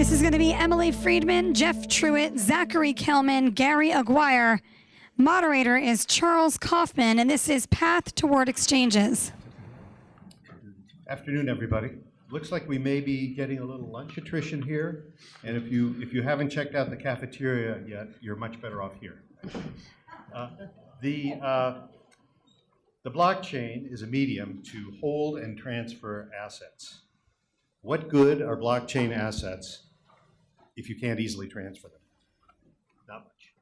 This is going to be Emily Friedman, Jeff Truitt, Zachary Kelman, Gary Aguirre. Moderator is Charles Kaufman, and this is Path Toward Exchanges. Afternoon, everybody. Looks like we may be getting a little lunch attrition here, and if you haven't checked out the cafeteria yet, you're much better off here. The blockchain is a medium to hold and transfer assets. What good are blockchain assets if you can't easily transfer them? Not much.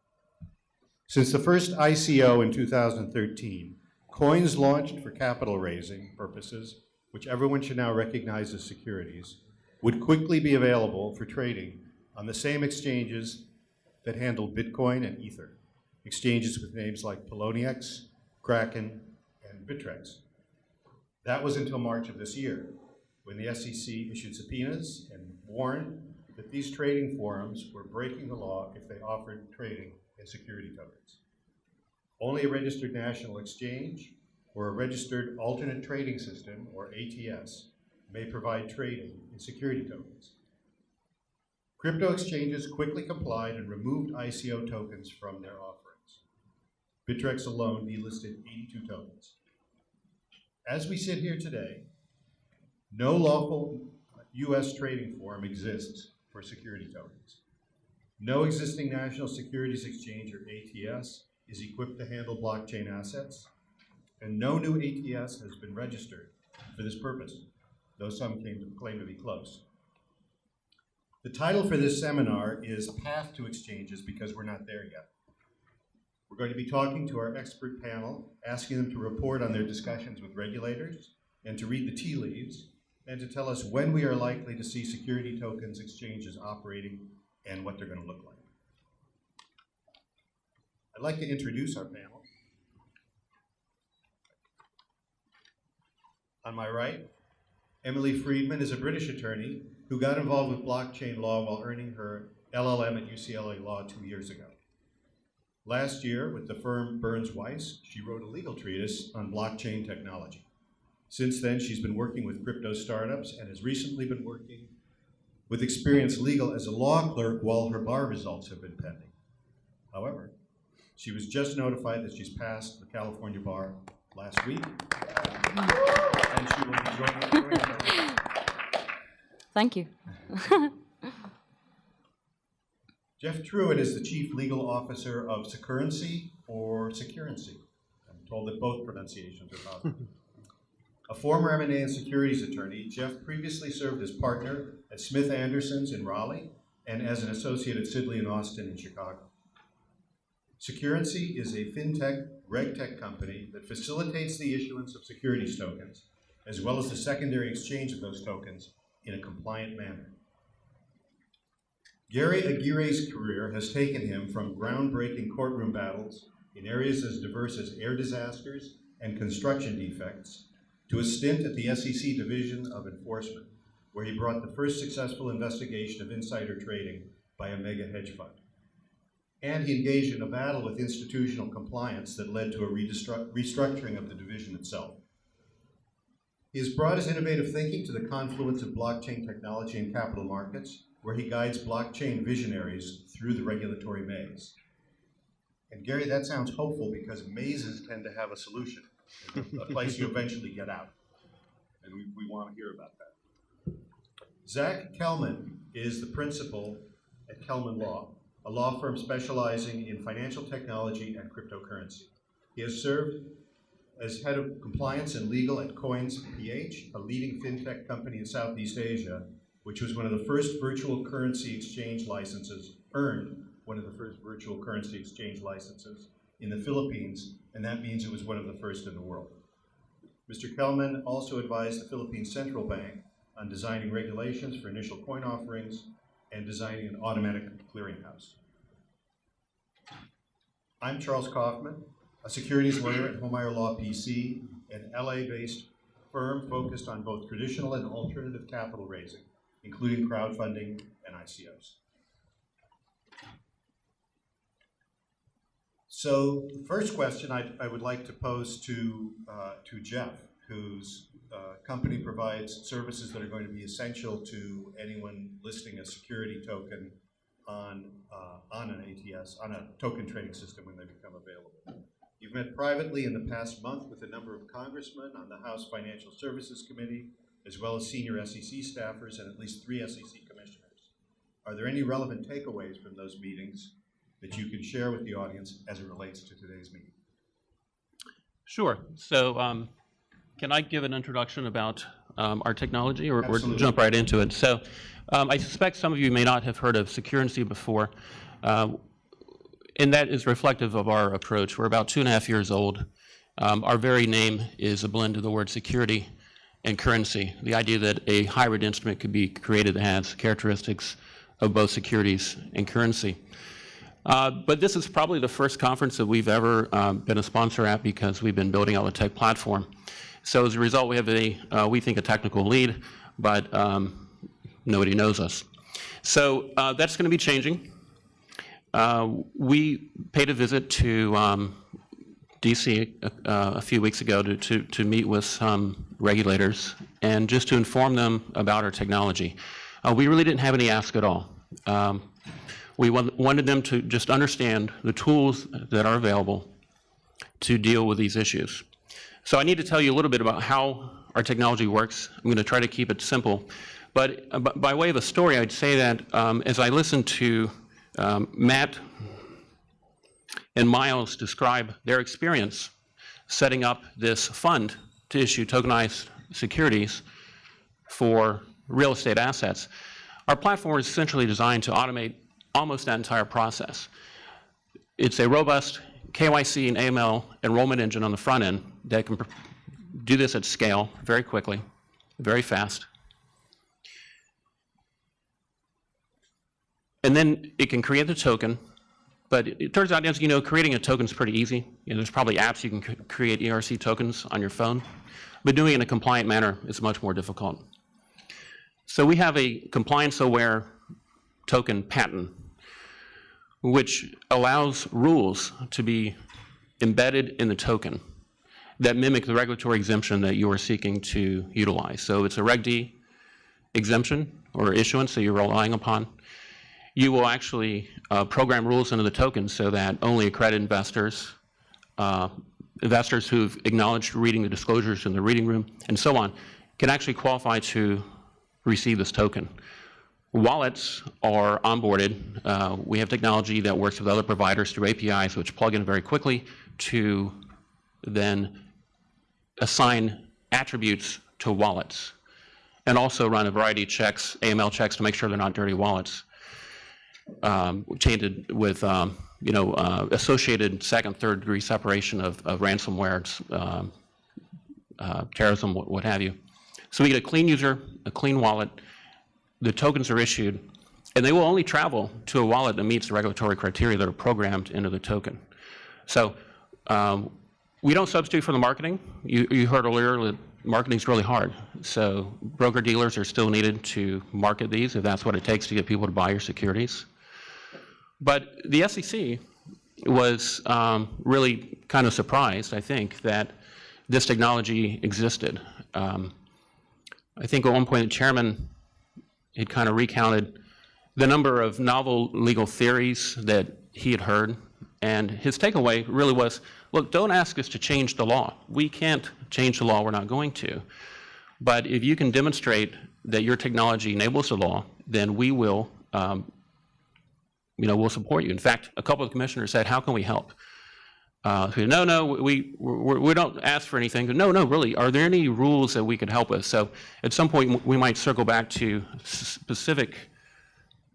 Since the first ICO in 2013, coins launched for capital raising purposes, which everyone should now recognize as securities, would quickly be available for trading on the same exchanges that handle Bitcoin and Ether, exchanges with names like Poloniex, Kraken, and Bittrex. That was until March of this year, when the SEC issued subpoenas and warned that these trading forums were breaking the law if they offered trading in security tokens. Only a registered national exchange or a registered alternate trading system, or ATS, may provide trading in security tokens. Crypto exchanges quickly complied and removed ICO tokens from their offerings. Bittrex alone delisted 82 tokens. As we sit here today, no lawful US trading forum exists for security tokens. No existing national securities exchange, or ATS, is equipped to handle blockchain assets, and no new ATS has been registered for this purpose, though some claim to be close. The title for this seminar is Path to Exchanges, because we're not there yet. We're going to be talking to our expert panel, asking them to report on their discussions with regulators and to read the tea leaves, and to tell us when we are likely to see security tokens exchanges operating and what they're going to look like. I'd like to introduce our panel. On my right, Emily Friedman is a British attorney who got involved with blockchain law while earning her LLM at UCLA Law 2 years ago. Last year, with the firm Burns Weiss, she wrote a legal treatise on blockchain technology. Since then, she's been working with crypto startups and has recently been working with Experience Legal as a law clerk while her bar results have been pending. However, she was just notified that she's passed the California bar last week, and she will be joining us. Thank you. Jeff Truitt is the Chief Legal Officer of Securrency, or Securrency. I'm told that both pronunciations are possible. A former M&A and securities attorney, Jeff previously served as partner at Smith Anderson's in Raleigh and as an associate at Sidley & Austin in Chicago. Securrency is a fintech, regtech company that facilitates the issuance of securities tokens, as well as the secondary exchange of those tokens in a compliant manner. Gary Aguirre's career has taken him from groundbreaking courtroom battles in areas as diverse as air disasters and construction defects to a stint at the SEC Division of Enforcement, where he brought the first successful investigation of insider trading by a mega hedge fund. And he engaged in a battle with institutional compliance that led to a restructuring of the division itself. He has brought his innovative thinking to the confluence of blockchain technology and capital markets, where he guides blockchain visionaries through the regulatory maze. And Gary, that sounds hopeful, because mazes tend to have a solution, a place you eventually get out. And we want to hear about that. Zach Kelman is the principal at Kelman.Law, a law firm specializing in financial technology and cryptocurrency. He has served as head of compliance and legal at Coins.PH, a leading fintech company in Southeast Asia, which was one of the first virtual currency exchange licenses, earned one of the first virtual currency exchange licenses in the Philippines, and that means it was one of the first in the world. Mr. Kelman also advised the Philippine Central Bank on designing regulations for initial coin offerings and designing an automatic clearinghouse. I'm Charles Kaufman, a securities lawyer at Homeier Law PC, an LA-based firm focused on both traditional and alternative capital raising, including crowdfunding and ICOs. So the first question I would like to pose to Jeff, who's company provides services that are going to be essential to anyone listing a security token on an ATS, on a token trading system when they become available. You've met privately in the past month with a number of congressmen on the House Financial Services Committee, as well as senior SEC staffers and at least 3 SEC commissioners. Are there any relevant takeaways from those meetings that you can share with the audience as it relates to today's meeting? Sure. So can I give an introduction about our technology, or jump right into it? So I suspect some of you may not have heard of Securrency before, and that is reflective of our approach. We're about 2.5 years old. Our very name is a blend of the word security and currency, the idea that a hybrid instrument could be created that has characteristics of both securities and currency. But this is probably the first conference that we've ever been a sponsor at, because we've been building out a tech platform. So as a result, we have we think a technical lead, but nobody knows us. So that's going to be changing. We paid a visit to DC a few weeks ago to meet with some regulators and just to inform them about our technology. We really didn't have any ask at all. We wanted them to just understand the tools that are available to deal with these issues. So I need to tell you a little bit about how our technology works. I'm going to try to keep it simple. But by way of a story, I'd say that as I listened to Matt and Miles describe their experience setting up this fund to issue tokenized securities for real estate assets, our platform is essentially designed to automate almost that entire process. It's a robust KYC and AML enrollment engine on the front end that can do this at scale very quickly, very fast. And then it can create the token, but it turns out, as you know, creating a token is pretty easy. There's probably apps you can create ERC tokens on your phone, but doing it in a compliant manner is much more difficult. So we have a compliance-aware token patent, which allows rules to be embedded in the token that mimic the regulatory exemption that you are seeking to utilize. So it's a Reg D exemption or issuance that you're relying upon. You will actually program rules into the token so that only accredited investors, investors who've acknowledged reading the disclosures in the reading room, and so on, can actually qualify to receive this token. Wallets are onboarded. We have technology that works with other providers through APIs, which plug in very quickly to then assign attributes to wallets, and also run a variety of checks, AML checks, to make sure they're not dirty wallets, tainted with associated second, third degree separation of ransomware, terrorism, what have you. So we get a clean user, a clean wallet. The tokens are issued, and they will only travel to a wallet that meets the regulatory criteria that are programmed into the token. So we don't substitute for the marketing. You heard earlier that marketing is really hard. So broker-dealers are still needed to market these if that's what it takes to get people to buy your securities. But the SEC was really kind of surprised, I think, that this technology existed. I think at one point the chairman had kind of recounted the number of novel legal theories that he had heard, and his takeaway really was, look, don't ask us to change the law. We can't change the law, we're not going to. But if you can demonstrate that your technology enables the law, then we will we'll support you. In fact, a couple of commissioners said, how can we help? No, we don't ask for anything. No, really, are there any rules that we could help with? So at some point, we might circle back to specific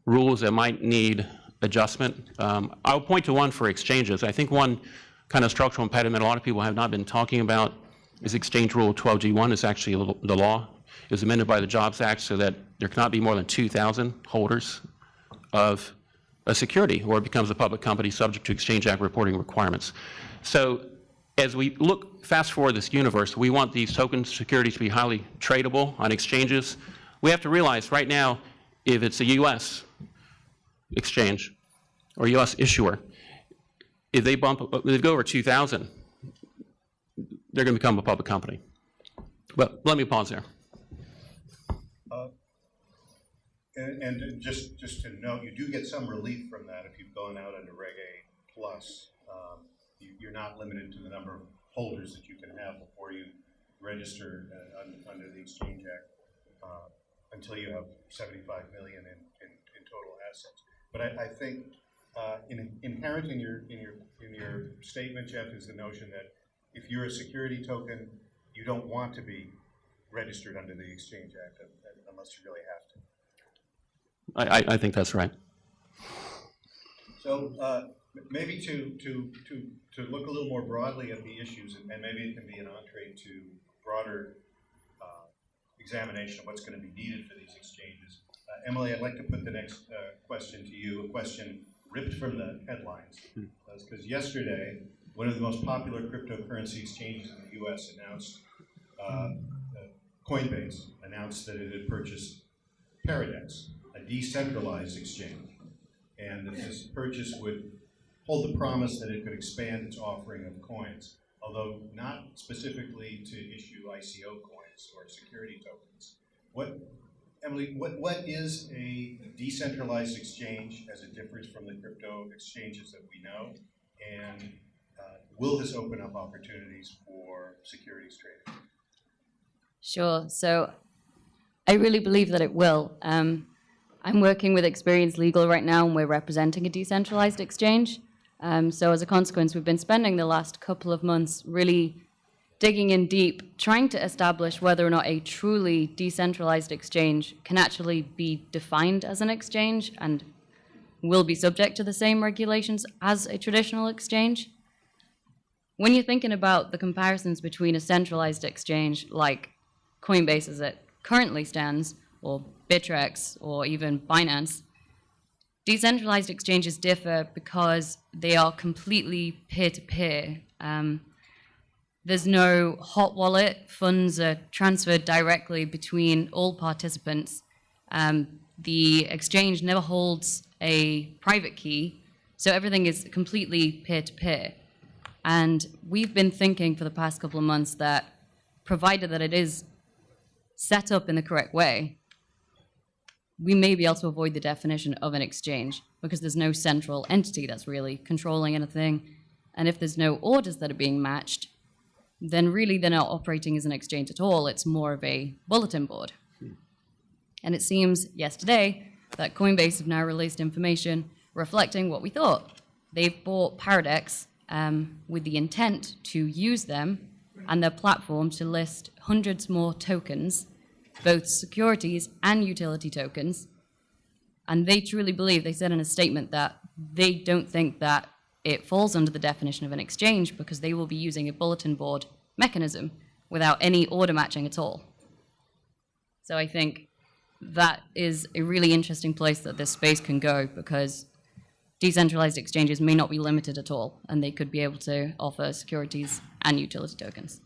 rules that might need adjustment. I'll point to one for exchanges. I think one kind of structural impediment a lot of people have not been talking about is Exchange Rule 12G1 is actually the law. It was amended by the Jobs Act so that there cannot be more than 2,000 holders of a security, or it becomes a public company subject to Exchange Act reporting requirements. So as we fast forward this universe, we want these token securities to be highly tradable on exchanges. We have to realize right now, if it's a US exchange or US issuer, if they go over 2,000, they're going to become a public company. But let me pause there. And just to note, you do get some relief from that if you've gone out under Reg A plus. You're not limited to the number of holders that you can have before you register under the Exchange Act until you have 75 million in total assets. But I think inherent in your statement, Jeff, is the notion that if you're a security token, you don't want to be registered under the Exchange Act unless you really have to. I think that's right. So maybe to look a little more broadly at the issues, and maybe it can be an entree to broader examination of what's going to be needed for these exchanges. Emily, I'd like to put the next question to you, a question ripped from the headlines. Because yesterday, one of the most popular cryptocurrency exchanges in the U.S. announced, Coinbase announced that it had purchased Paradex, a decentralized exchange, and that this purchase would hold the promise that it could expand its offering of coins, although not specifically to issue ICO coins or security tokens. Emily, what is a decentralized exchange as it differs from the crypto exchanges that we know, and will this open up opportunities for securities trading? Sure. So I really believe that it will. I'm working with Experience Legal right now, and we're representing a decentralized exchange. So as a consequence, we've been spending the last couple of months really digging in deep, trying to establish whether or not a truly decentralized exchange can actually be defined as an exchange and will be subject to the same regulations as a traditional exchange. When you're thinking about the comparisons between a centralized exchange like Coinbase as it currently stands, or Bittrex, or even Binance, decentralized exchanges differ because they are completely peer-to-peer. There's no hot wallet. Funds are transferred directly between all participants. The exchange never holds a private key, so everything is completely peer-to-peer. And we've been thinking for the past couple of months that, provided that it is set up in the correct way, we may be able to avoid the definition of an exchange because there's no central entity that's really controlling anything. And if there's no orders that are being matched, then really they're not operating as an exchange at all. It's more of a bulletin board. And it seems yesterday that Coinbase have now released information reflecting what we thought. They've bought Paradex with the intent to use them and their platform to list hundreds more tokens, both securities and utility tokens. And they truly believe, they said in a statement, that they don't think that it falls under the definition of an exchange because they will be using a bulletin board mechanism without any order matching at all. So I think that is a really interesting place that this space can go, because decentralized exchanges may not be limited at all, and they could be able to offer securities and utility tokens.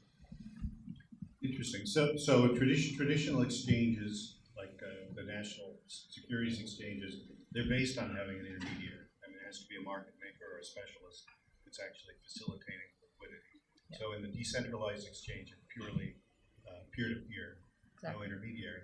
Interesting. So traditional exchanges, like the national securities exchanges, they're based on having an intermediary. I mean, it has to be a market maker or a specialist that's actually facilitating liquidity. Yeah. So in the decentralized exchange, it's purely peer-to-peer, exactly. No intermediary.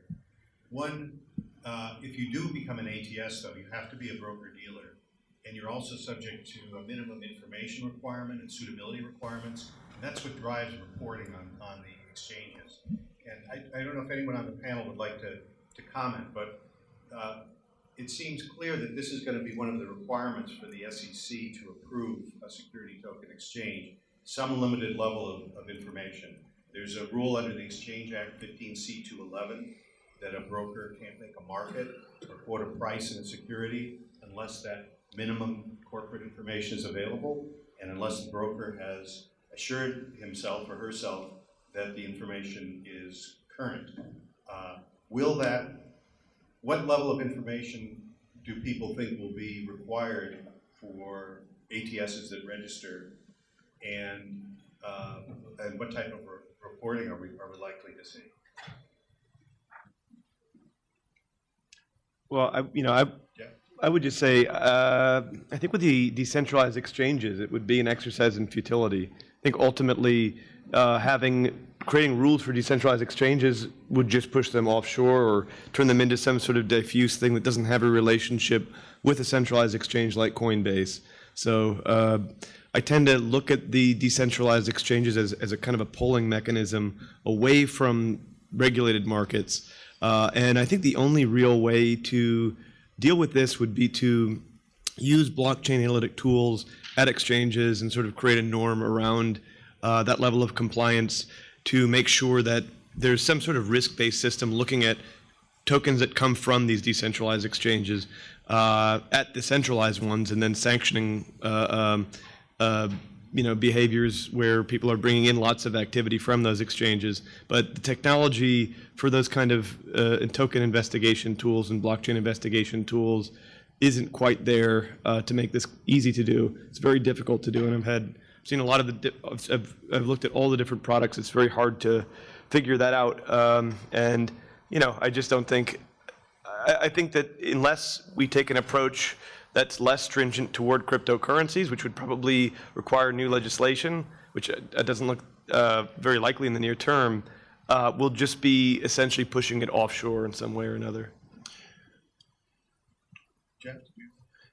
If you do become an ATS, though, you have to be a broker-dealer, and you're also subject to a minimum information requirement and suitability requirements, and that's what drives reporting on the exchanges. And I don't know if anyone on the panel would like to comment, but it seems clear that this is going to be one of the requirements for the SEC to approve a security token exchange, some limited level of information. There's a rule under the Exchange Act 15C211 that a broker can't make a market or quote a price in a security unless that minimum corporate information is available, and unless the broker has assured himself or herself that the information is current. What level of information do people think will be required for ATSs that register, and what type of reporting are we likely to see? Well, I would just say, I think with the decentralized exchanges, it would be an exercise in futility. I think ultimately having creating rules for decentralized exchanges would just push them offshore or turn them into some sort of diffuse thing that doesn't have a relationship with a centralized exchange like Coinbase. So I tend to look at the decentralized exchanges as a kind of a pulling mechanism away from regulated markets. And I think the only real way to deal with this would be to use blockchain analytic tools at exchanges and sort of create a norm around that level of compliance to make sure that there's some sort of risk-based system looking at tokens that come from these decentralized exchanges at the centralized ones, and then sanctioning behaviors where people are bringing in lots of activity from those exchanges. But the technology for those kind of token investigation tools and blockchain investigation tools isn't quite there to make this easy to do. It's very difficult to do, and I've seen a lot of I've looked at all the different products. It's very hard to figure that out, and I just don't think. I think that unless we take an approach that's less stringent toward cryptocurrencies, which would probably require new legislation, which doesn't look very likely in the near term, we'll just be essentially pushing it offshore in some way or another. Jeff?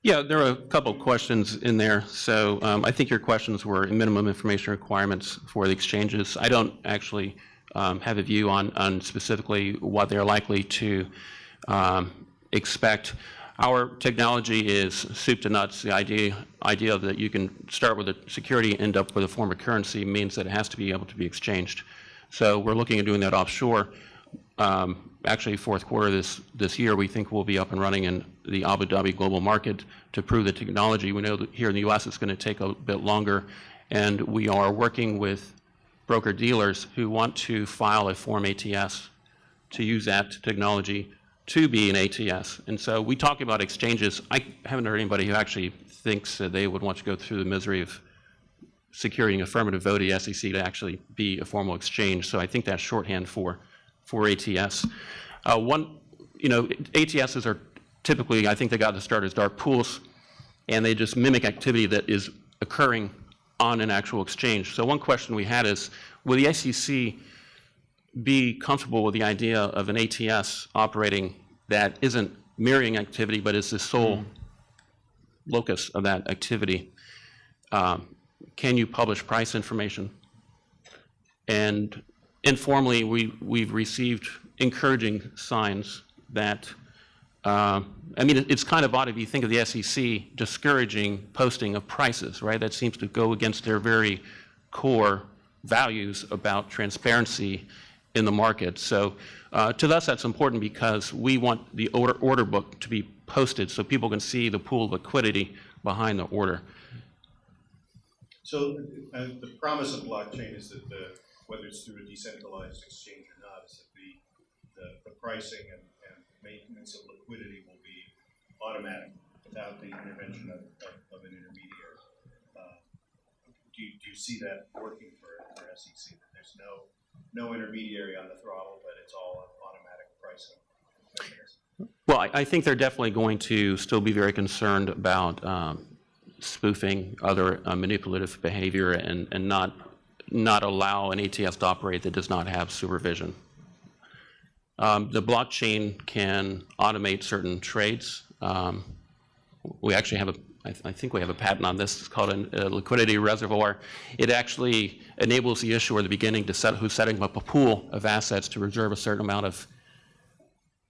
Yeah, there are a couple of questions in there. So I think your questions were minimum information requirements for the exchanges. I don't actually have a view on specifically what they're likely to expect. Our technology is soup to nuts. The idea that you can start with a security, end up with a form of currency means that it has to be able to be exchanged. So we're looking at doing that offshore. Actually, fourth quarter this year, we think we'll be up and running in the Abu Dhabi global market to prove the technology. We know that here in the U.S. it's going to take a bit longer, and we are working with broker-dealers who want to file a Form ATS to use that technology to be an ATS. And so we talk about exchanges. I haven't heard anybody who actually thinks that they would want to go through the misery of securing affirmative vote of the SEC to actually be a formal exchange. So I think that's shorthand for ATS. ATSs are typically, I think they got to start as dark pools, and they just mimic activity that is occurring on an actual exchange. So one question we had is, will the SEC be comfortable with the idea of an ATS operating that isn't mirroring activity, but is the sole locus of that activity? Can you publish price information? And informally, we've received encouraging signs that, it's kind of odd if you think of the SEC discouraging posting of prices, right? That seems to go against their very core values about transparency in the market. So to us, that's important because we want the order book to be posted so people can see the pool of liquidity behind the order. So the promise of blockchain is that whether it's through a decentralized exchange or not, is that the pricing and maintenance of liquidity will be automatic without the intervention of an intermediary. Do you see that working for SEC? That there's no intermediary on the throttle, but it's all automatic pricing? Well, I think they're definitely going to still be very concerned about spoofing, other manipulative behavior, and not allow an ATS to operate that does not have supervision. The blockchain can automate certain trades. We actually have I think we have a patent on this. It's called a liquidity reservoir. It actually enables the issuer at the beginning to who's setting up a pool of assets to reserve a certain amount of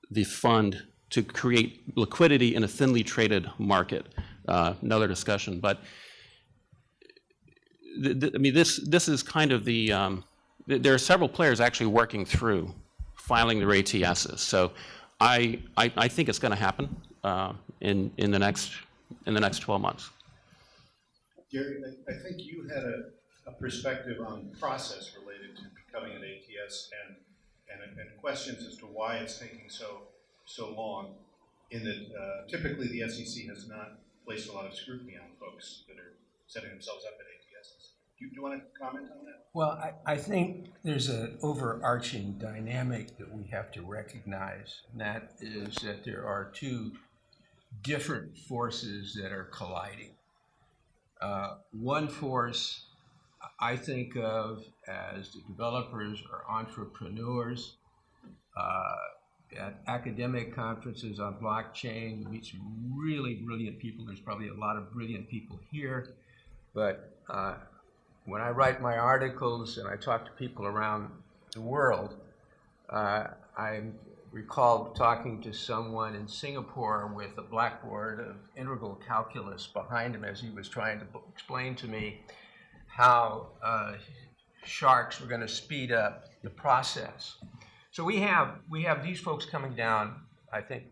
the fund to create liquidity in a thinly traded market. Another discussion, but this is kind of the. There are several players actually working through filing their ATSs. So I think it's going to happen in the next 12 months. Gary, I think you had a perspective on process related to becoming an ATS and questions as to why it's taking so long. In that typically the SEC has not placed a lot of scrutiny on folks that are setting themselves up at ATSs. Do you want to comment on that? Well, I think there's an overarching dynamic that we have to recognize, and that is that there are two different forces that are colliding. One force I think of as the developers or entrepreneurs. At academic conferences on blockchain, you meet some really brilliant people. There's probably a lot of brilliant people here. But when I write my articles and I talk to people around the world, I recall talking to someone in Singapore with a blackboard of integral calculus behind him as he was trying to explain to me how sharks were going to speed up the process. So we have these folks coming down, I think,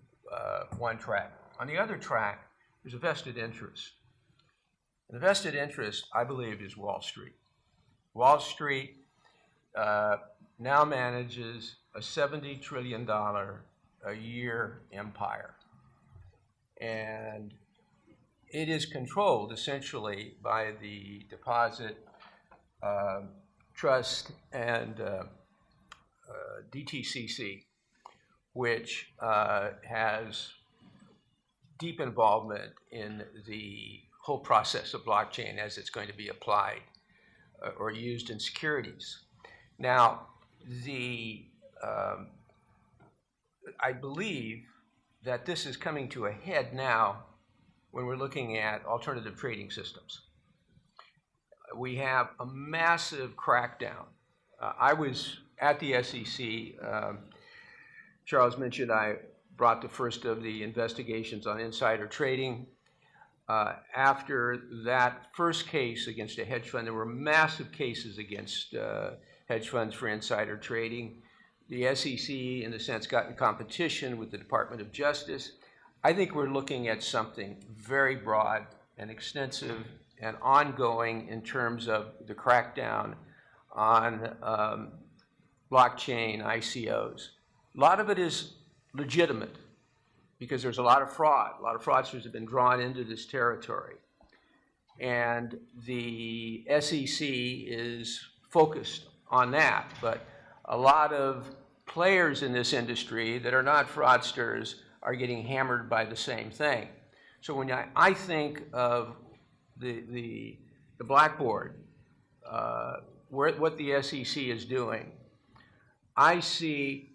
one track. On the other track, there's a vested interest. And the vested interest, I believe, is Wall Street. Wall Street now manages a $70 trillion a year empire. And it is controlled essentially by the deposit, trust, and DTCC, which has deep involvement in the whole process of blockchain as it's going to be applied or used in securities. Now, I believe that this is coming to a head now when we're looking at alternative trading systems. We have a massive crackdown. I was at the SEC. Charles mentioned I brought the first of the investigations on insider trading. After that first case against a hedge fund, there were massive cases against hedge funds for insider trading. The SEC, in a sense, got in competition with the Department of Justice. I think we're looking at something very broad and extensive and ongoing in terms of the crackdown on blockchain ICOs. A lot of it is legitimate because there's a lot of fraud. A lot of fraudsters have been drawn into this territory. And the SEC is focused on that. But a lot of players in this industry that are not fraudsters are getting hammered by the same thing. So when I think of the blackboard, what the SEC is doing, I see,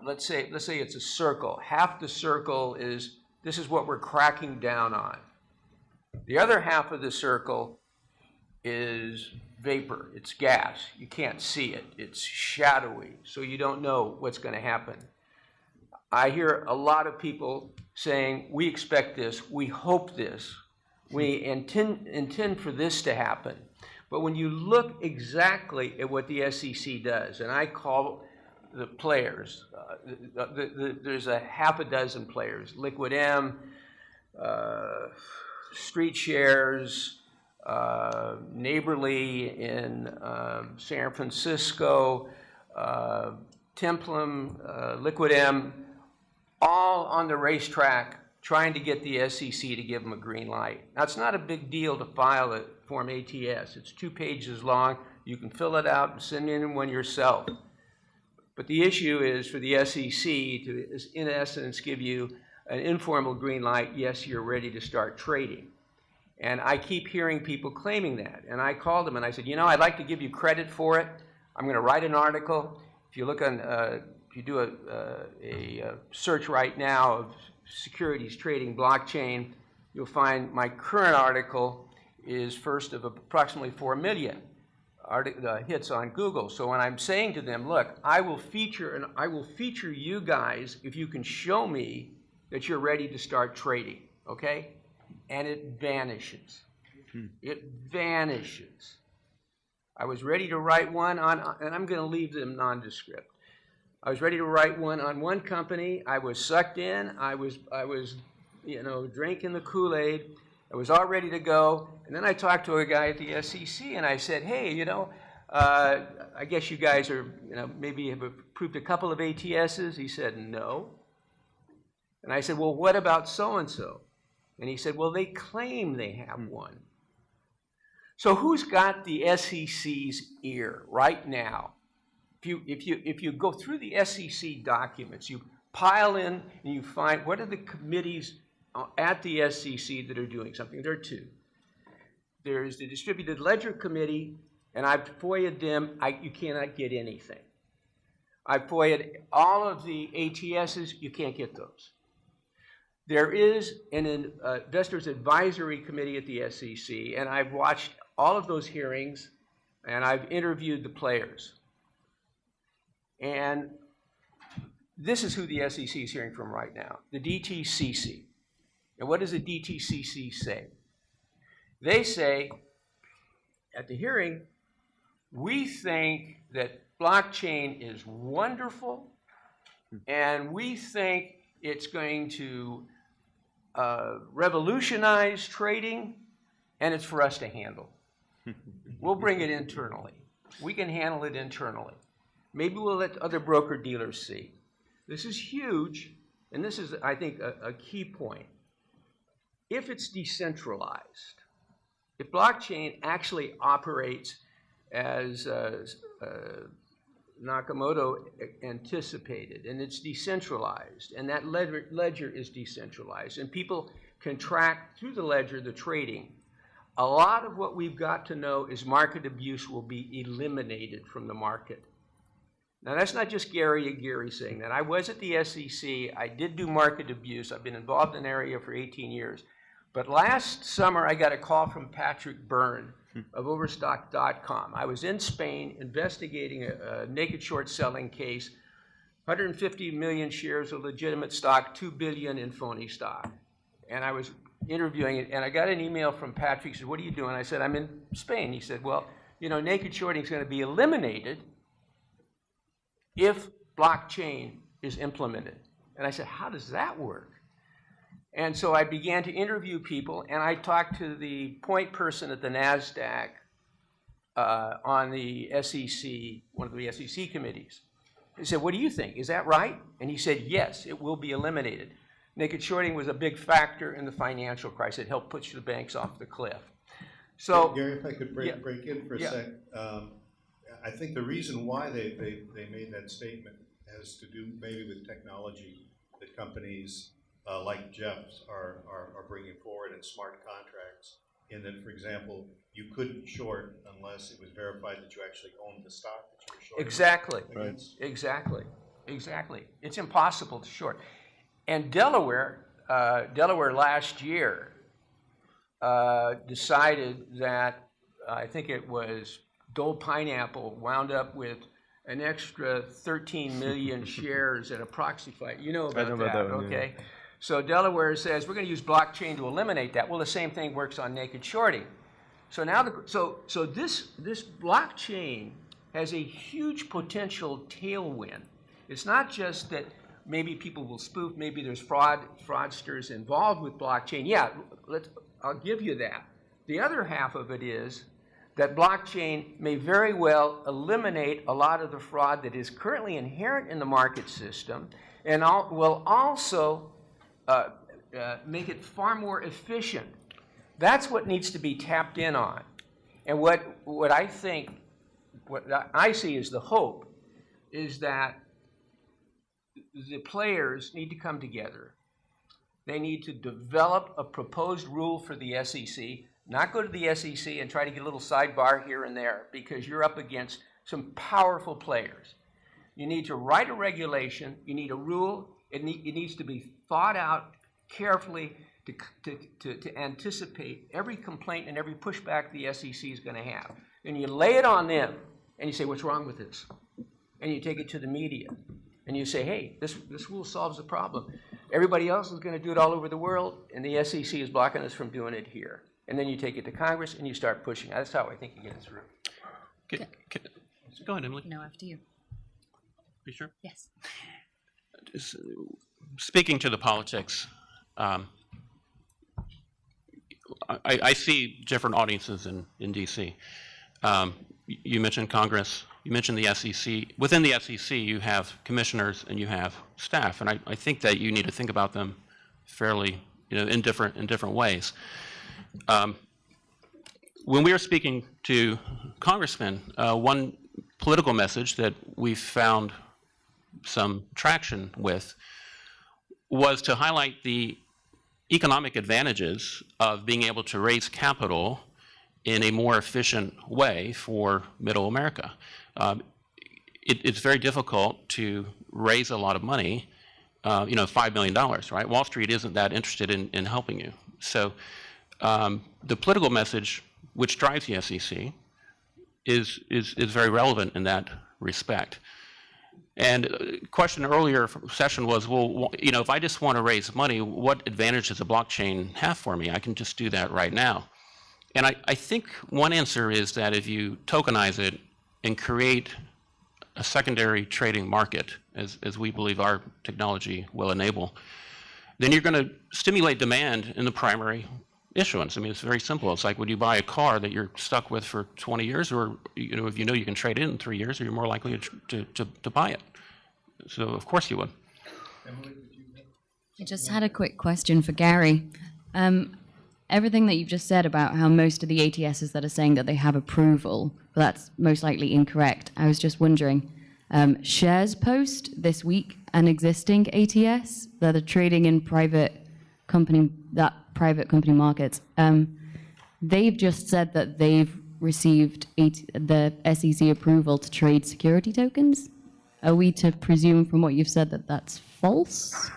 let's say it's a circle. Half the circle is, this is what we're cracking down on. The other half of the circle is vapor, it's gas. You can't see it, it's shadowy, so you don't know what's going to happen. I hear a lot of people saying, we expect this, we hope this, we intend for this to happen. But when you look exactly at what the SEC does, and I call the players, there's a half a dozen players, Liquid M, Street Shares, Neighborly in San Francisco, Templum, Liquid M, all on the racetrack trying to get the SEC to give them a green light. Now, it's not a big deal to file a Form ATS. It's 2 pages long. You can fill it out and send in one yourself. But the issue is for the SEC to, in essence, give you an informal green light, yes, you're ready to start trading. And I keep hearing people claiming that. And I called them and I said, you know, I'd like to give you credit for it. I'm going to write an article. If you look on, if you do a search right now of securities trading blockchain, you'll find my current article is first of approximately 4 million hits on Google. So when I'm saying to them, look, I will feature you guys if you can show me that you're ready to start trading, okay? And it vanishes. It vanishes. I was ready to write one on, and I'm going to leave them nondescript. I was ready to write one on one company. I was sucked in. I was, you know, drinking the Kool-Aid. I was all ready to go. And then I talked to a guy at the SEC, and I said, hey, you know, I guess you guys are, you know, maybe have approved a couple of ATSs. He said, no. And I said, well, what about so-and-so? And he said, well, they claim they have one. So who's got the SEC's ear right now? If you go through the SEC documents, you pile in and you find what are the committees at the SEC that are doing something. There are 2. there's the Distributed Ledger Committee, and I've FOIA'd them. You cannot get anything. I've FOIA'd all of the ATSs. You can't get those. There is an Investors Advisory Committee at the SEC, and I've watched all of those hearings, and I've interviewed the players. And this is who the SEC is hearing from right now, the DTCC. And what does the DTCC say? They say, at the hearing, we think that blockchain is wonderful, and we think it's going to revolutionize trading, and it's for us to handle. We'll bring it internally. We can handle it internally. Maybe we'll let other broker-dealers see. This is huge, and this is, I think, a key point. If it's decentralized, if blockchain actually operates as Nakamoto anticipated, and it's decentralized, and that ledger is decentralized, and people can track through the ledger the trading, a lot of what we've got to know is market abuse will be eliminated from the market. Now, that's not just Gary Aguirre saying that. I was at the SEC. I did do market abuse. I've been involved in the area for 18 years. But last summer, I got a call from Patrick Byrne of Overstock.com. I was in Spain investigating a naked short selling case, 150 million shares of legitimate stock, 2 billion in phony stock. And I was interviewing it, and I got an email from Patrick. He said, "What are you doing?" I said, "I'm in Spain." He said, "Well, you know, naked shorting is going to be eliminated if blockchain is implemented." And I said, "How does that work?" And so I began to interview people, and I talked to the point person at the NASDAQ on the SEC, one of the SEC committees. He said, "What do you think? Is that right?" And he said, "Yes, it will be eliminated." Naked shorting was a big factor in the financial crisis. It helped push the banks off the cliff. So, Gary, if I could break in for a sec. I think the reason why they made that statement has to do maybe with technology that companies like Jeff's are bringing forward in smart contracts, in that, for example, you couldn't short unless it was verified that you actually owned the stock that you were shorting. Exactly. Right. Exactly. It's impossible to short. And Delaware last year decided that, I think it was Dole Pineapple, wound up with an extra 13 million shares at a proxy fight. You know about that, okay? Yeah. So Delaware says, we're going to use blockchain to eliminate that. Well, the same thing works on naked shorting. So now, this blockchain has a huge potential tailwind. It's not just that maybe people will spoof, maybe there's fraudsters involved with blockchain. Yeah, I'll give you that. The other half of it is that blockchain may very well eliminate a lot of the fraud that is currently inherent in the market system, and will also make it far more efficient. That's what needs to be tapped in on. And what I see as the hope is that the players need to come together. They need to develop a proposed rule for the SEC, not go to the SEC and try to get a little sidebar here and there, because you're up against some powerful players. You need to write a regulation. You need a rule. It needs to be thought out carefully to anticipate every complaint and every pushback the SEC is going to have. And you lay it on them, and you say, what's wrong with this? And you take it to the media. And you say, hey, this rule solves the problem. Everybody else is going to do it all over the world, and the SEC is blocking us from doing it here. And then you take it to Congress, and you start pushing. That's how I think you get it through. Go ahead, Emily. No, after you. You sure? Yes. Speaking to the politics, I see different audiences in D.C. You mentioned Congress. You mentioned the SEC. Within the SEC, you have commissioners and you have staff, and I think that you need to think about them fairly, in different ways. When we are speaking to congressmen, one political message that we found some traction with was to highlight the economic advantages of being able to raise capital in a more efficient way for middle America. It's very difficult to raise a lot of money, $5 million, right? Wall Street isn't that interested in helping you. So the political message, which drives the SEC, is very relevant in that respect. And a question earlier session was, well, if I just want to raise money, what advantage does a blockchain have for me? I can just do that right now. And I think one answer is that if you tokenize it and create a secondary trading market, as we believe our technology will enable, then you're going to stimulate demand in the primary issuance. I mean, it's very simple. It's like, would you buy a car that you're stuck with for 20 years, or if you know you can trade it in 3 years, you're more likely to buy it. So of course you would. I just had a quick question for Gary. Everything that you've just said about how most of the ATSs that are saying that they have approval, but that's most likely incorrect. I was just wondering, Shares Post this week, an existing ATS that are trading in private company markets, they've just said that they've received the SEC approval to trade security tokens. Are we to presume from what you've said that that's false?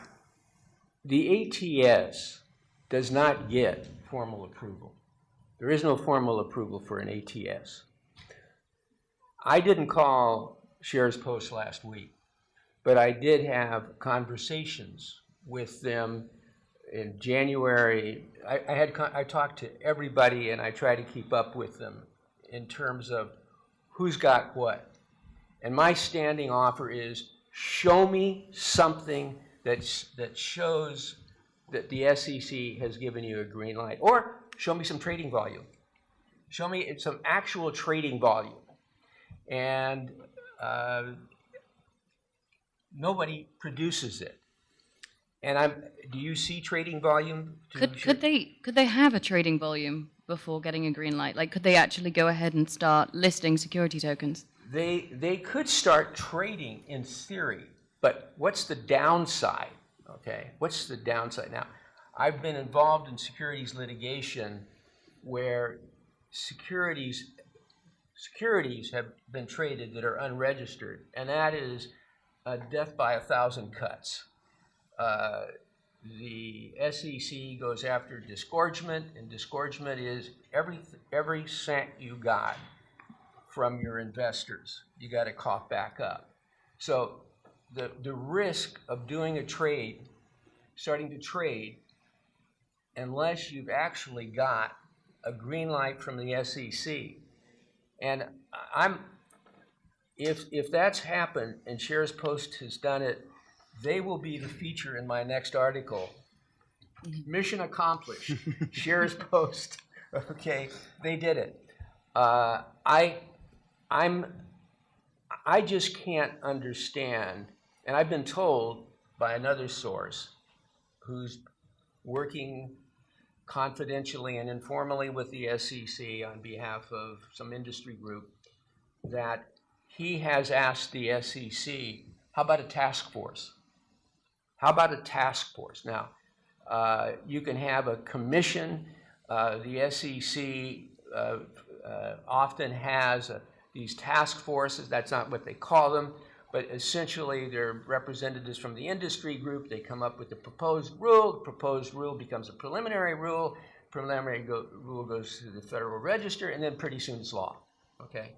The ATS does not get formal approval. There is no formal approval for an ATS. I didn't call Shares Post last week, but I did have conversations with them in January. I talked to everybody, and I try to keep up with them in terms of who's got what. And my standing offer is, show me something that shows that the SEC has given you a green light, or show me some trading volume. Show me some actual trading volume. And nobody produces it. And do you see trading volume? Could they have a trading volume before getting a green light? Like, could they actually go ahead and start listing security tokens? They could start trading in theory, but what's the downside? Okay, what's the downside? Now, I've been involved in securities litigation where securities have been traded that are unregistered, and that is death by 1,000 cuts. The SEC goes after disgorgement, and disgorgement is every cent you got from your investors, you got to cough back up. So the risk of doing a trade, starting to trade, unless you've actually got a green light from the SEC, and if that's happened and Shares Post has done it, they will be the feature in my next article. Mission accomplished. Shares Post. Okay, they did it. I just can't understand, and I've been told by another source who's working confidentially and informally with the SEC on behalf of some industry group, that he has asked the SEC, how about a task force? How about a task force? Now, you can have a commission. The SEC often has these task forces. That's not what they call them, but essentially they're representatives from the industry group. They come up with the proposed rule. The proposed rule becomes a preliminary rule. Preliminary rule goes to the Federal Register, and then pretty soon it's law. Okay.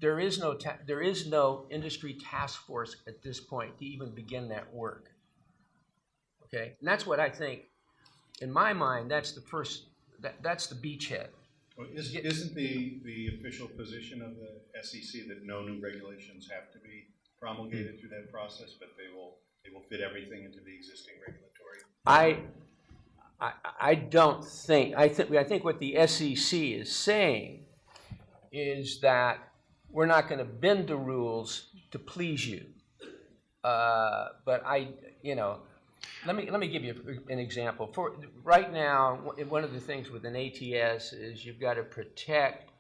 There is no industry task force at this point to even begin that work. Okay, and that's what I think. In my mind, that's the first. That's the beachhead. Well, isn't the official position of the SEC that no new regulations have to be promulgated through that process, but they will fit everything into the existing regulatory? I don't think. I think what the SEC is saying is that we're not going to bend the rules to please you. But let me give you an example. For right now, one of the things with an ATS is you've got to protect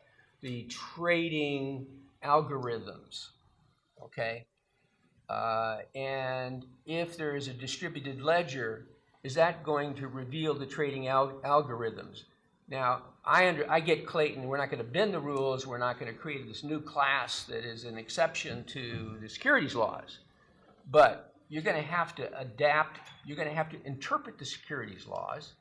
the trading algorithms, okay? And if there is a distributed ledger, is that going to reveal the trading algorithms? Now, I get Clayton, we're not going to bend the rules, we're not going to create this new class that is an exception to the securities laws. But you're going to have to adapt, you're going to have to interpret the securities laws,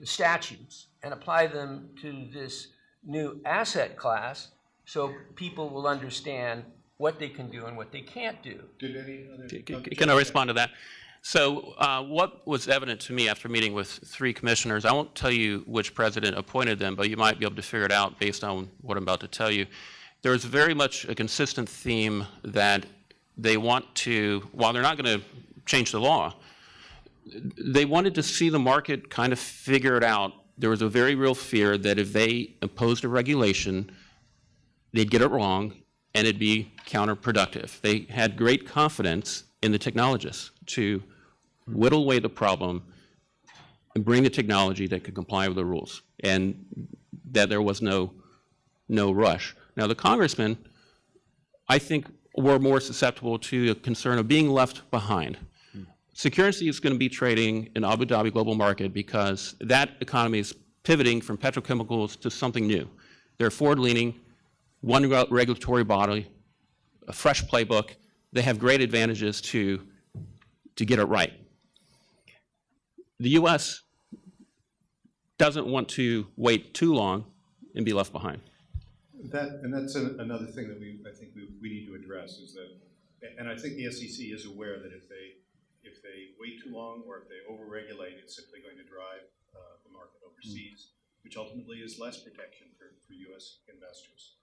the statutes, and apply them to this new asset class so people will understand what they can do and what they can't do. Did any other? Can I respond to that? So what was evident to me after meeting with 3 commissioners, I won't tell you which president appointed them, but you might be able to figure it out based on what I'm about to tell you. There is very much a consistent theme that they want to, while they're not going to change the law, they wanted to see the market kind of figure it out. There was a very real fear that if they imposed a regulation, they'd get it wrong and it'd be counterproductive. They had great confidence in the technologists to whittle away the problem and bring the technology that could comply with the rules, and that there was no rush. Now, the congressmen, I think, were more susceptible to the concern of being left behind. Securrency is going to be trading in Abu Dhabi global market because that economy is pivoting from petrochemicals to something new. They're forward-leaning, one regulatory body, a fresh playbook. They have great advantages to get it right. The U.S. doesn't want to wait too long and be left behind. That's another thing that I think we need to address is that, and I think the SEC is aware that if they wait too long or if they overregulate, it's simply going to drive the market overseas, which ultimately is less protection for U.S. investors.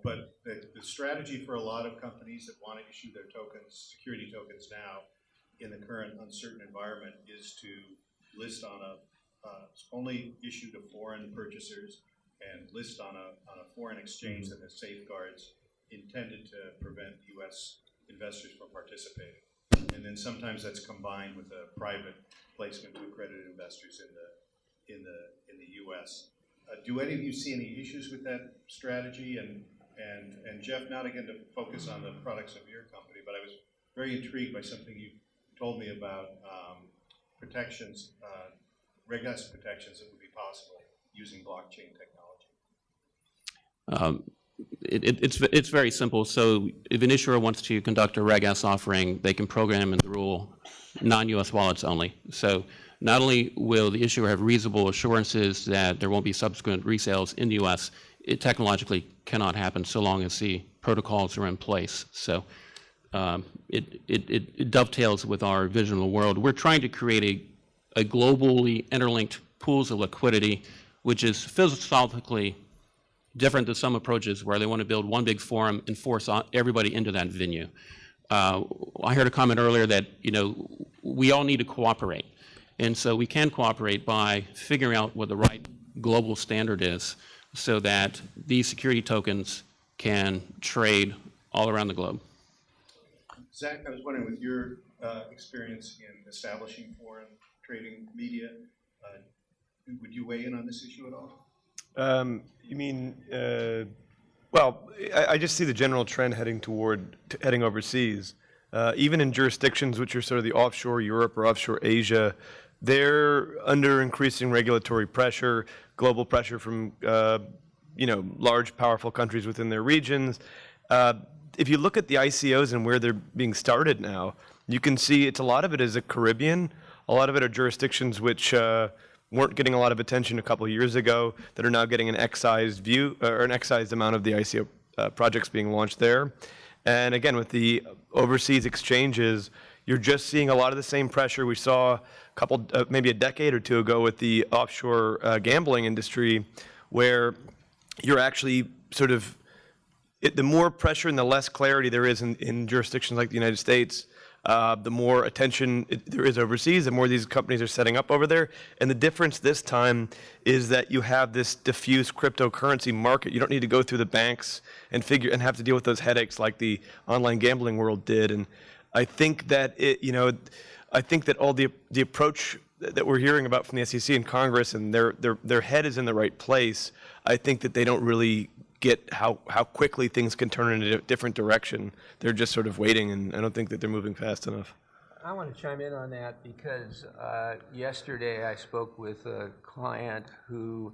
But the strategy for a lot of companies that want to issue their tokens, security tokens now, in the current uncertain environment, is to list on only issue to foreign purchasers and list on a foreign exchange that has safeguards intended to prevent U.S. investors from participating. And then sometimes that's combined with a private placement to accredited investors in the U.S. Do any of you see any issues with that strategy? And Jeff, not again to focus on the products of your company, but I was very intrigued by something you told me about protections, Reg S protections that would be possible using blockchain technology. It's very simple. So if an issuer wants to conduct a Reg S offering, they can program in the rule non-U.S. wallets only. So not only will the issuer have reasonable assurances that there won't be subsequent resales in the U.S., it technologically cannot happen so long as the protocols are in place. So it dovetails with our vision of the world. We're trying to create a globally interlinked pools of liquidity, which is philosophically different than some approaches where they want to build one big forum and force everybody into that venue. I heard a comment earlier that we all need to cooperate, and so we can cooperate by figuring out what the right global standard is, so that these security tokens can trade all around the globe. Zach, I was wondering, with your experience in establishing foreign trading media, would you weigh in on this issue at all? You mean, well, I just see the general trend heading overseas. Even in jurisdictions which are sort of the offshore Europe or offshore Asia, they're under increasing regulatory pressure, global pressure from, large, powerful countries within their regions. If you look at the ICOs and where they're being started now, you can see a lot of it is a Caribbean, a lot of it are jurisdictions which weren't getting a lot of attention a couple of years ago that are now getting an excised view or an excised amount of the ICO projects being launched there. And again, with the overseas exchanges, you're just seeing a lot of the same pressure we saw maybe a decade or two ago with the offshore gambling industry, where you're actually sort of, the more pressure and the less clarity there is in jurisdictions like the United States, the more attention there is overseas, the more these companies are setting up over there. And the difference this time is that you have this diffuse cryptocurrency market. You don't need to go through the banks and have to deal with those headaches like the online gambling world did. And I think that all the approach that we're hearing about from the SEC and Congress, and their head is in the right place. I think that they don't really get how quickly things can turn in a different direction. They're just sort of waiting, and I don't think that they're moving fast enough. I want to chime in on that because yesterday I spoke with a client who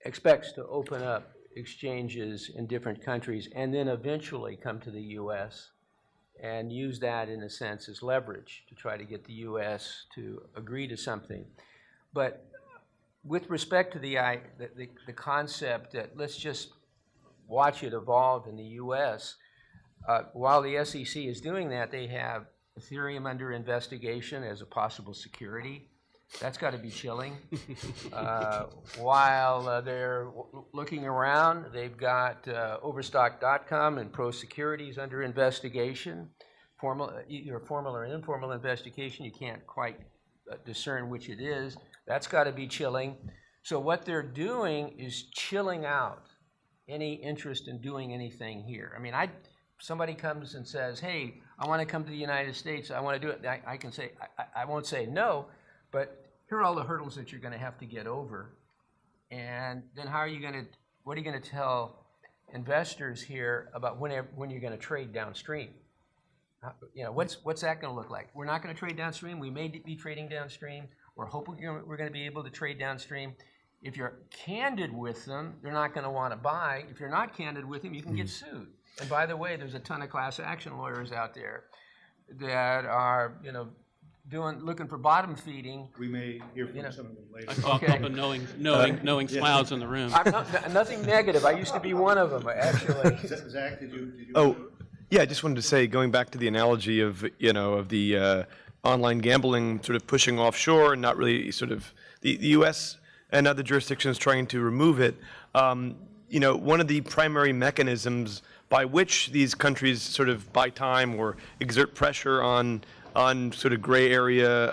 expects to open up exchanges in different countries and then eventually come to the U.S. and use that in a sense as leverage to try to get the U.S. to agree to something. But with respect to the concept that let's just watch it evolve in the U.S., while the SEC is doing that, they have Ethereum under investigation as a possible security. That's got to be chilling. While they're looking around, they've got Overstock.com and Pro Securities under investigation. Either formal or informal investigation. You can't quite discern which it is. That's got to be chilling. So what they're doing is chilling out any interest in doing anything here. I mean, somebody comes and says, hey, I want to come to the United States, I want to do it. I can say, I won't say no, but here are all the hurdles that you're going to have to get over. And then what are you going to tell investors here about when you're going to trade downstream? You know, what's that going to look like? We're not going to trade downstream. We may be trading downstream. We're hoping we're going to be able to trade downstream. If you're candid with them, they're not going to want to buy. If you're not candid with them, you can get sued. And by the way, there's a ton of class action lawyers out there that are, you know, looking for bottom feeding. We may hear from some of them later. I saw a couple of knowing smiles in the room. Nothing negative. I used to be one of them, actually. Zach, did you? Oh, yeah, I just wanted to say, going back to the analogy of, you know, of the online gambling sort of pushing offshore and not really sort of the U.S. and other jurisdictions trying to remove it, you know, one of the primary mechanisms by which these countries sort of buy time or exert pressure on sort of gray area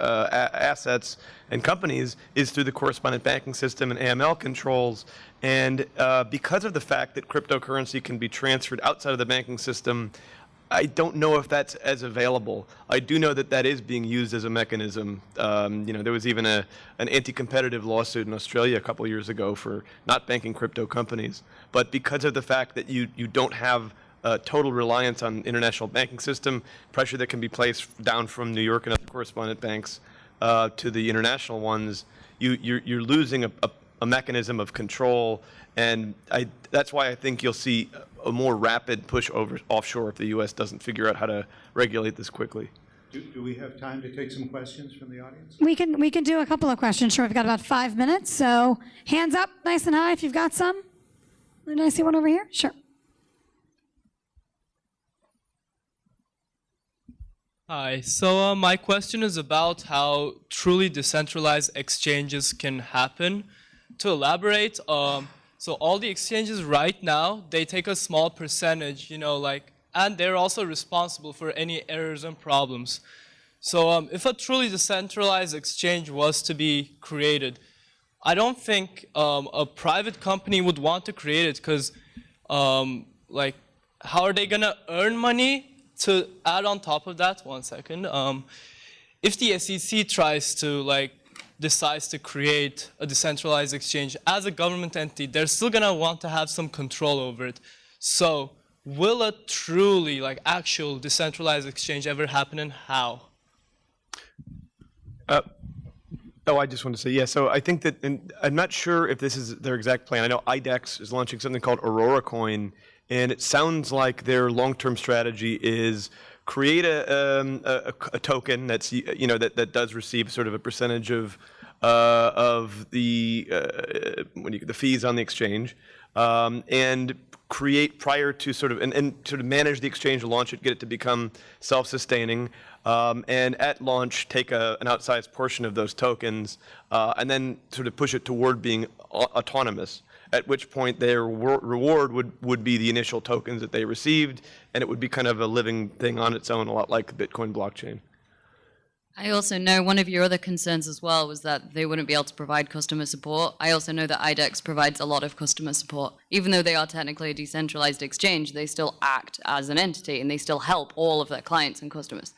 assets and companies is through the correspondent banking system and AML controls. And because of the fact that cryptocurrency can be transferred outside of the banking system, I don't know if that's as available. I do know that that is being used as a mechanism. You know, there was even an anti-competitive lawsuit in Australia a couple years ago for not banking crypto companies. But because of the fact that you don't have total reliance on international banking system, pressure that can be placed down from New York and other correspondent banks to the international ones, you're losing a mechanism of control. And that's why I think you'll see a more rapid push over offshore if the U.S. doesn't figure out how to regulate this quickly. Do we have time to take some questions from the audience? We can do a couple of questions. Sure, we've got about 5 minutes. So hands up, nice and high if you've got some. Did I see one over here? Sure. Hi, so my question is about how truly decentralized exchanges can happen. To elaborate, so all the exchanges right now, they take a small percentage, you know, like, and they're also responsible for any errors and problems. So if a truly decentralized exchange was to be created, I don't think a private company would want to create it because, like, how are they gonna earn money? To add on top of that, 1 second, if the SEC tries to, like, decides to create a decentralized exchange as a government entity, they're still gonna want to have some control over it. So will a truly, like, actual decentralized exchange ever happen, and how? I just want to say, yeah, so I think that, and I'm not sure if this is their exact plan. I know IDEX is launching something called Aurora Coin, and it sounds like their long-term strategy is create a token that's, you know, that does receive sort of a percentage of the fees on the exchange, and create prior to sort of and sort of manage the exchange, launch it, get it to become self-sustaining, and at launch take an outsized portion of those tokens, and then sort of push it toward being autonomous. At which point their reward would be the initial tokens that they received, and it would be kind of a living thing on its own, a lot like the Bitcoin blockchain. I also know one of your other concerns as well was that they wouldn't be able to provide customer support. I also know that IDEX provides a lot of customer support. Even though they are technically a decentralized exchange, they still act as an entity, and they still help all of their clients and customers.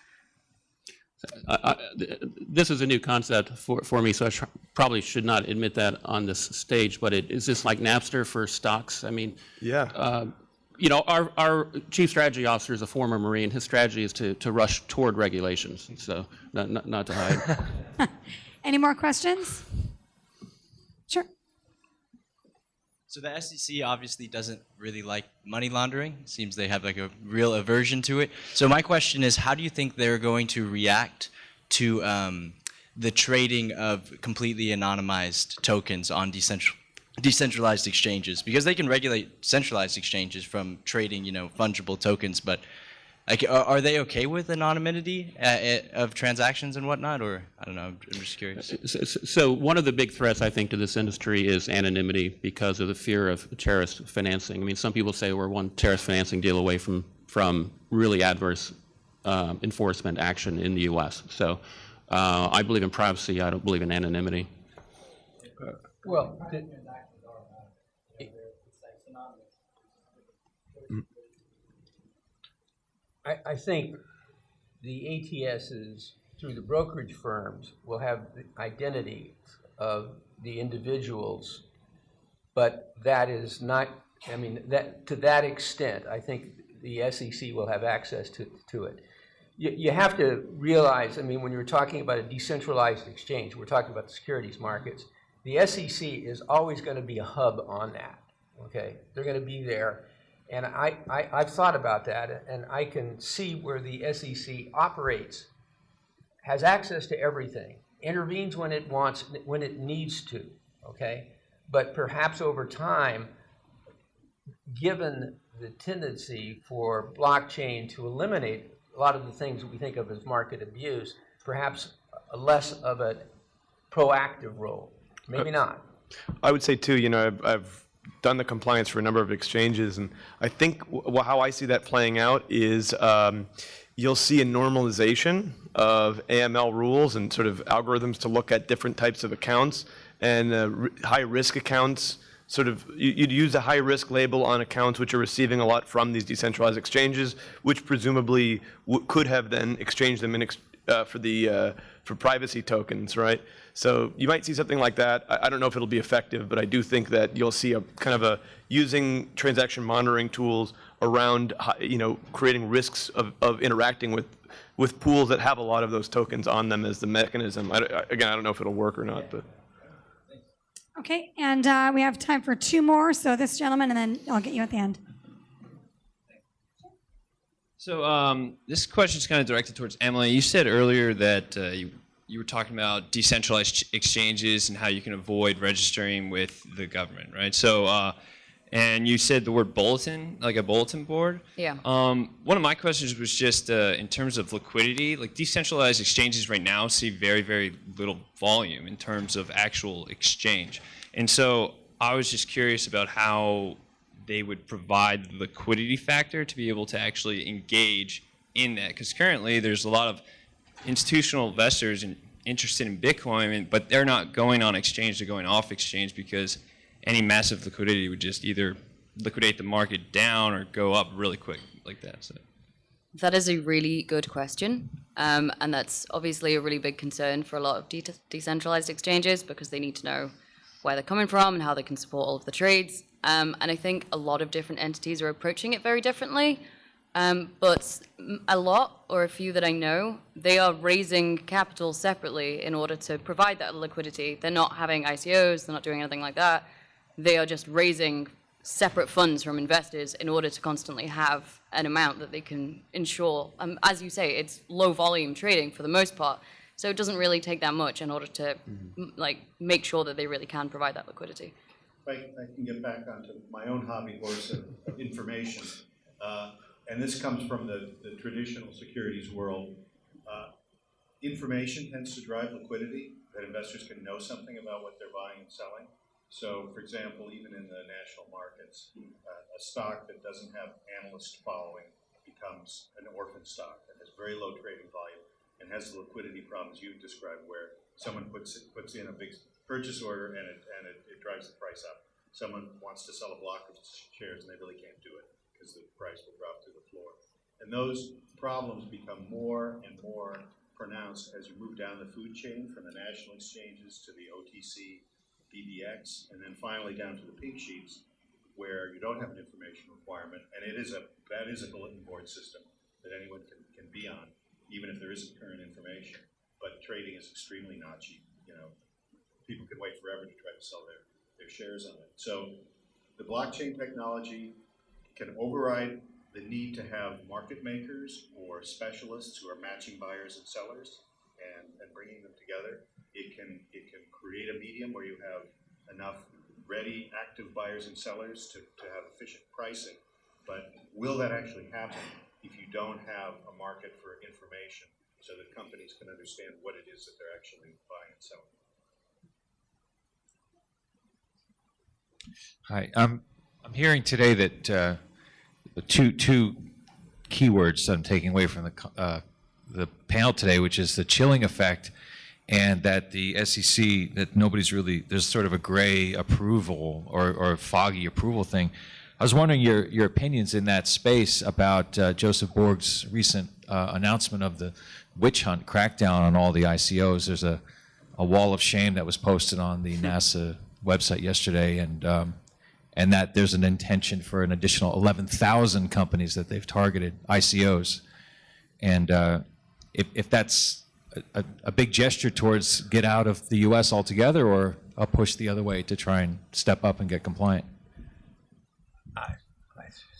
This is a new concept for me, so I probably should not admit that on this stage, but is this like Napster for stocks? I mean, yeah. You know, our chief strategy officer is a former Marine. His strategy is to rush toward regulations, so not to hide. Any more questions? Sure. So the SEC obviously doesn't really like money laundering. It seems they have like a real aversion to it. So my question is, how do you think they're going to react to the trading of completely anonymized tokens on decentralized exchanges? Because they can regulate centralized exchanges from trading, you know, fungible tokens, but like, are they okay with anonymity of transactions and whatnot, or I don't know? I'm just curious. So one of the big threats, I think, to this industry is anonymity because of the fear of terrorist financing. I mean, some people say we're one terrorist financing deal away from really adverse enforcement action in the U.S. So I believe in privacy. I don't believe in anonymity. Well, I think the ATSs through the brokerage firms will have the identity of the individuals, but that is not, I mean, that to that extent, I think the SEC will have access to it. You have to realize, I mean, when you're talking about a decentralized exchange, we're talking about the securities markets, the SEC is always going to be a hub on that, okay? They're going to be there. And I've thought about that, and I can see where the SEC operates, has access to everything, intervenes when it wants, when it needs to, okay? But perhaps over time, given the tendency for blockchain to eliminate a lot of the things that we think of as market abuse, perhaps a less of a proactive role. Maybe not. I would say too, you know, I've done the compliance for a number of exchanges, and I think how I see that playing out is you'll see a normalization of AML rules and sort of algorithms to look at different types of accounts, and high risk accounts, sort of, you'd use a high risk label on accounts which are receiving a lot from these decentralized exchanges, which presumably could have then exchanged them in for privacy tokens, right? So you might see something like that. I don't know if it'll be effective, but I do think that you'll see a kind of a using transaction monitoring tools around, you know, creating risks of interacting with pools that have a lot of those tokens on them as the mechanism. Again, I don't know if it'll work or not, but. Okay, and we have time for two more. So this gentleman, and then I'll get you at the end. So this question is kind of directed towards Emily. You said earlier that you were talking about decentralized exchanges and how you can avoid registering with the government, right? So, and you said the word bulletin, like a bulletin board. Yeah. One of my questions was just in terms of liquidity, like decentralized exchanges right now see very, very little volume in terms of actual exchange. And so I was just curious about how they would provide the liquidity factor to be able to actually engage in that. Because currently there's a lot of institutional investors interested in Bitcoin, but they're not going on exchange, they're going off exchange because any massive liquidity would just either liquidate the market down or go up really quick like that. So. That is a really good question. And that's obviously a really big concern for a lot of decentralized exchanges because they need to know where they're coming from and how they can support all of the trades. And I think a lot of different entities are approaching it very differently. But a lot, or a few that I know, they are raising capital separately in order to provide that liquidity. They're not having ICOs, they're not doing anything like that. They are just raising separate funds from investors in order to constantly have an amount that they can ensure. As you say, it's low volume trading for the most part. So it doesn't really take that much in order to like make sure that they really can provide that liquidity. I can get back onto my own hobby horse of information. And this comes from the traditional securities world. Information tends to drive liquidity, that investors can know something about what they're buying and selling. So, for example, even in the national markets, a stock that doesn't have analyst following becomes an orphan stock that has very low trading volume and has the liquidity problems you described, where someone puts in a big purchase order and it drives the price up. Someone wants to sell a block of shares and they really can't do it because the price will drop to the floor. And those problems become more and more pronounced as you move down the food chain from the national exchanges to the OTC, BBX, and then finally down to the pink sheets. where you don't have an information requirement, and that is a bulletin board system that anyone can be on, even if there isn't current information. But trading is extremely not cheap. People can wait forever to try to sell their shares on it. So the blockchain technology can override the need to have market makers or specialists who are matching buyers and sellers and bringing them together. It can create a medium where you have enough ready, active buyers and sellers to have efficient pricing. But will that actually happen if you don't have a market for information so that companies can understand what it is that they're actually buying and selling? Hi, I'm hearing today that two keywords I'm taking away from the panel today, which is the chilling effect, and that the SEC, that nobody's really, there's sort of a gray approval or foggy approval thing. I was wondering your opinions in that space about Joseph Borg's recent announcement of the witch hunt crackdown on all the ICOs. There's a wall of shame that was posted on the NASA website yesterday, and that there's an intention for an additional 11,000 companies that they've targeted, ICOs. And if that's a big gesture towards get out of the U.S. altogether, or a push the other way to try and step up and get compliant?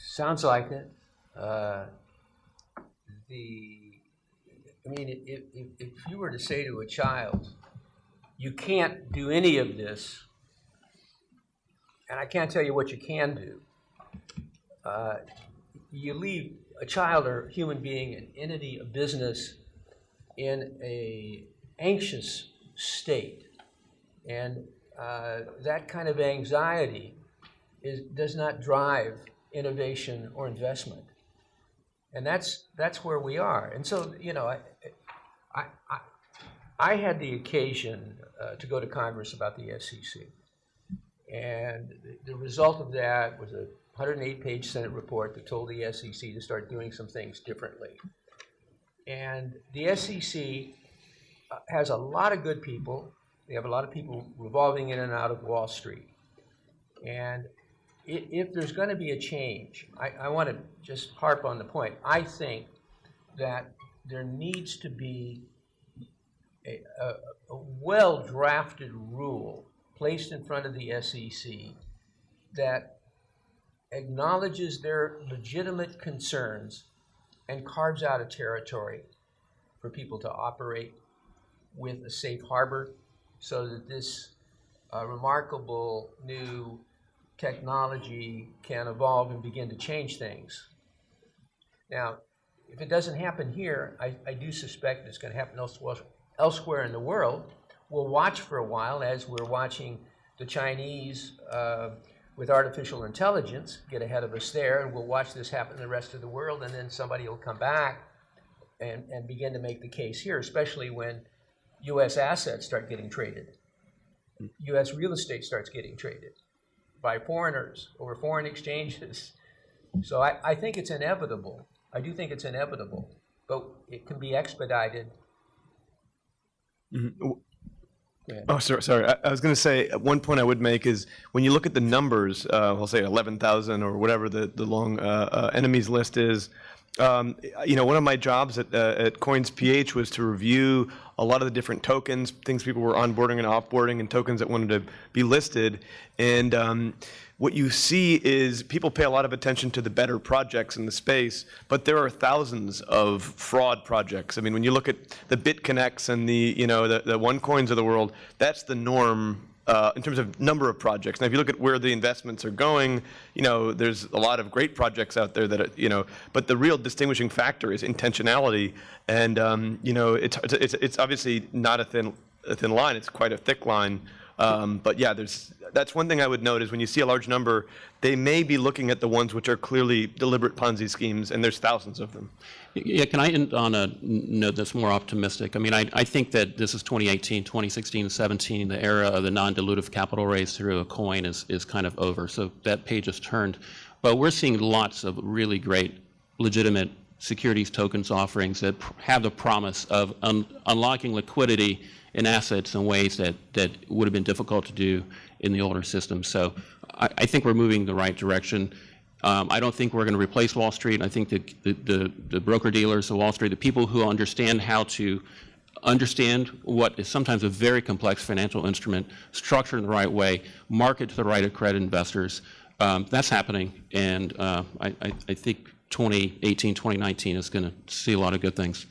Sounds like it. If you were to say to a child, you can't do any of this, and I can't tell you what you can do, you leave a child or human being, an entity, a business, in a anxious state. And that kind of anxiety does not drive innovation or investment. And that's where we are. And so, I had the occasion to go to Congress about the SEC. And the result of that was a 108-page Senate report that told the SEC to start doing some things differently. And the SEC has a lot of good people. They have a lot of people revolving in and out of Wall Street. And if there's going to be a change, I want to just harp on the point. I think that there needs to be a well-drafted rule placed in front of the SEC that acknowledges their legitimate concerns and carves out a territory for people to operate with a safe harbor so that this remarkable new technology can evolve and begin to change things. Now, if it doesn't happen here, I do suspect it's going to happen elsewhere in the world. We'll watch for a while, as we're watching the Chinese with artificial intelligence get ahead of us there, and we'll watch this happen in the rest of the world, and then somebody will come back and begin to make the case here, especially when U.S. assets start getting traded. U.S. real estate starts getting traded by foreigners over foreign exchanges. So I think it's inevitable. I do think it's inevitable, but it can be expedited. Mm-hmm. Oh, sorry. I was going to say, one point I would make is when you look at the numbers, I'll say 11,000 or whatever the long enemies list is. One of my jobs at CoinsPH was to review a lot of the different tokens, things people were onboarding and offboarding, and tokens that wanted to be listed. And what you see is people pay a lot of attention to the better projects in the space, but there are thousands of fraud projects. I mean, when you look at the BitConnects and the OneCoins of the world, that's the norm in terms of number of projects. Now, if you look at where the investments are going, there's a lot of great projects out there that, but the real distinguishing factor is intentionality. And, it's obviously not a thin line, it's quite a thick line. But yeah, that's one thing I would note is when you see a large number, they may be looking at the ones which are clearly deliberate Ponzi schemes, and there's thousands of them. Yeah, can I end on a note that's more optimistic? I mean, I think that this is 2018, 2016, 17, the era of the non-dilutive capital raise through a coin is kind of over. So that page is turned. But we're seeing lots of really great, legitimate securities tokens offerings that have the promise of unlocking liquidity in assets in ways that would have been difficult to do in the older system. So I think we're moving in the right direction. I don't think we're going to replace Wall Street. I think that the broker-dealers of Wall Street, the people who understand how to understand what is sometimes a very complex financial instrument, structured in the right way, market to the right accredited investors, that's happening. And I think 2018, 2019 is going to see a lot of good things.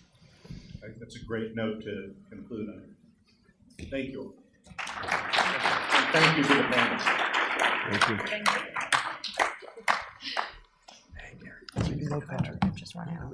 I think that's a great note to conclude on. Thank you. Thank you to the panelists. Thank you. Just run out.